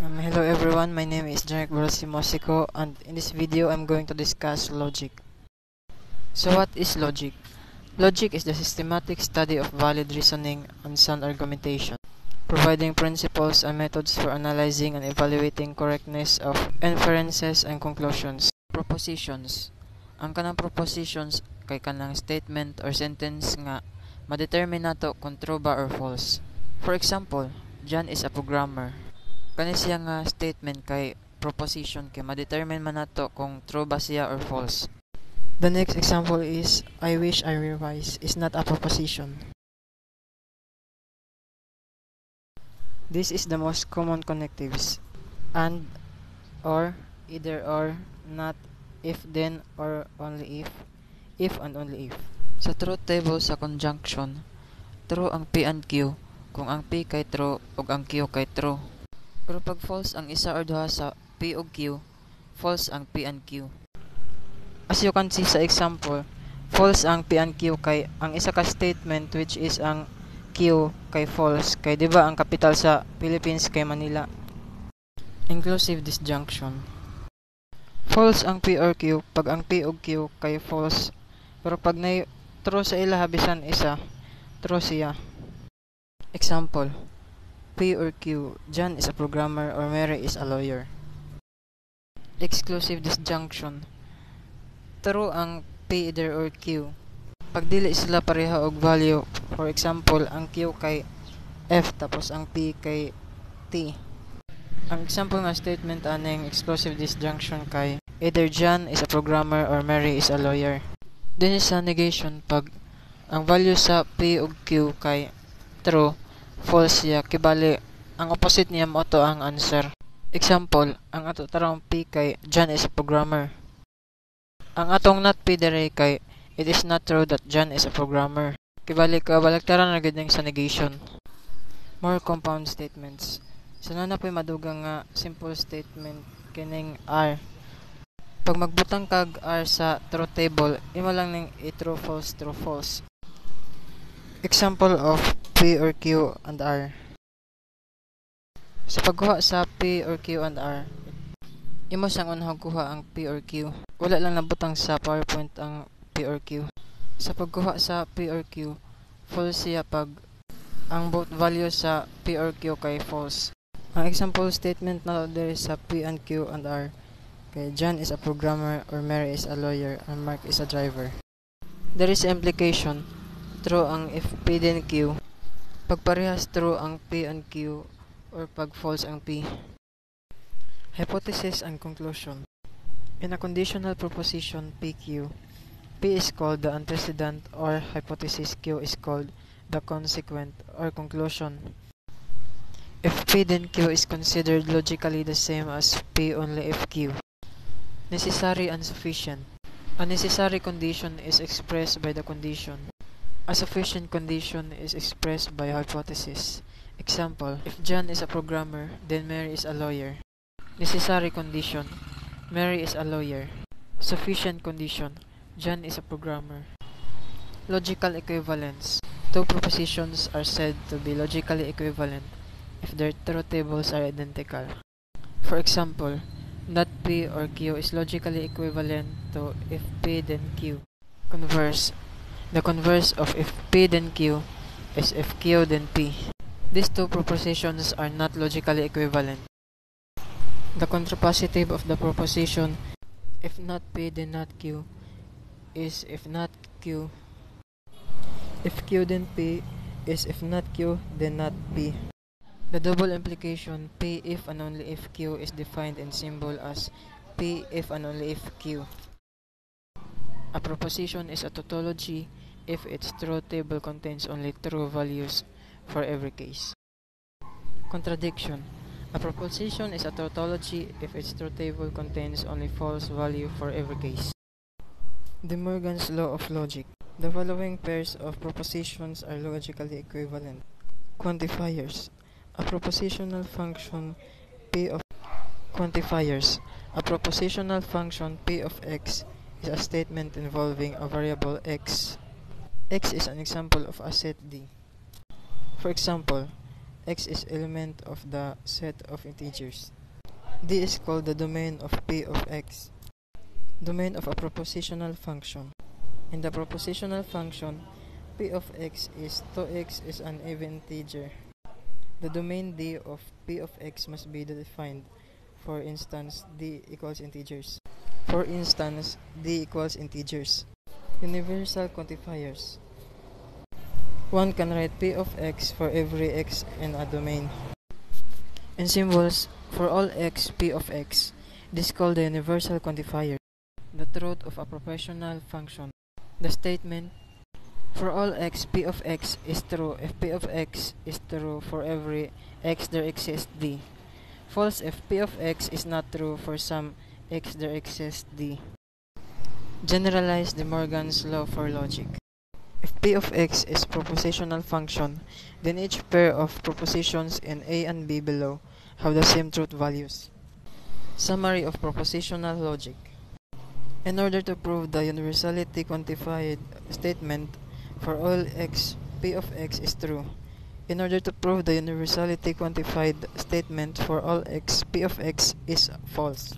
Hello everyone, my name is Janek Mosico, and in this video I'm going to discuss logic. So what is logic? Logic is the systematic study of valid reasoning and sound argumentation, providing principles and methods for analyzing and evaluating correctness of inferences and conclusions. Propositions. Ang kanang propositions kay kanang statement or sentence nga ma-determine nato kung true ba or false. For example, John is a programmer. Kani siya nga statement kay proposition kay ma-determine man nato kung true ba siya or false. The next example is I wish I were wise is not a proposition. This is the most common connectives: and, or, either or, not, if then or only if and only if. Sa truth table sa conjunction, true ang P and Q kung ang P kay true ug ang Q kay true. Pero pag false ang isa or duha sa P ug Q, false ang P and Q. As you can see sa example, false ang P and Q kay ang isa ka statement which is ang Q kay false kay diba ang capital sa Philippines kay Manila. Inclusive disjunction. False ang P or Q pag ang P ug Q kay false, pero pag nay true sa ila bisan isa, true siya. Example: P or Q, John is a programmer or Mary is a lawyer. Exclusive disjunction. True ang P either or Q pag dili sila pareha og value. For example, ang Q kay F tapos ang P kay T. Ang example nga statement aning exclusive disjunction kay either John is a programmer or Mary is a lawyer. Din sa negation pag ang value sa P ug Q kay true, false siya, kibali ang opposite niya mo to ang answer. Example, ang ato tarong P kay John is a programmer. Ang atong not P dire kay it is not true that John is a programmer. Kibali ka balagtaran na gid sa negation. More compound statements. Sana na po'y madugang nga simple statement kining R. Pag magbutang kag R sa truth table, imo lang ning true false. Example of P or Q and R. Sa pagkuha sa P or Q and R, imo sang unahang kuha ang P or Q. Wala lang nabutang sa PowerPoint ang P or Q. Sa pagkuha sa P or Q, false siya pag ang both value sa P or Q kay false. Ang example statement na there sa P and Q and R kay John is a programmer or Mary is a lawyer and Mark is a driver. There is implication. True ang if P then Q. Pag parehas true ang P and Q or pag false ang P. Hypothesis and conclusion. In a conditional proposition PQ, P is called the antecedent or hypothesis, Q is called the consequent or conclusion. If P then Q is considered logically the same as P only if Q. Necessary and sufficient. A necessary condition is expressed by the condition. A sufficient condition is expressed by hypothesis. Example, if John is a programmer, then Mary is a lawyer. Necessary condition, Mary is a lawyer. Sufficient condition, John is a programmer. Logical equivalence. Two propositions are said to be logically equivalent if their truth tables are identical. For example, not P or Q is logically equivalent to if P then Q. Converse. The converse of if P then Q is if Q then P. These two propositions are not logically equivalent. The contrapositive of the proposition if not P then not Q is if not Q. If Q then P is if not Q then not P. The double implication P if and only if Q is defined in symbol as P if and only if Q. A proposition is a tautology if its truth table contains only true values for every case. Contradiction. A proposition is a tautology if its truth table contains only false value for every case. De Morgan's law of logic. The following pairs of propositions are logically equivalent. Quantifiers. A propositional function P of quantifiers. A propositional function P of x is a statement involving a variable x. X is an example of a set D. For example, x is element of the set of integers. D is called the domain of p of x, domain of a propositional function. In the propositional function, p of x is 2x is an even integer. The domain D of p of x must be defined. For instance, D equals integers. For instance, D equals integers. Universal quantifiers. One can write p of x for every x in a domain. In symbols, for all x p of x, this is called the universal quantifier. The truth of a propositional function. The statement, for all x p of x is true if p of x is true for every x there exists D. False if p of x is not true for some x there exists D. Generalize De Morgan's law for logic. If p of x is propositional function, then each pair of propositions in A and B below have the same truth values. Summary of propositional logic. In order to prove the universality quantified statement, for all x p of x is true. In order to prove the universality quantified statement, for all x p of x is false.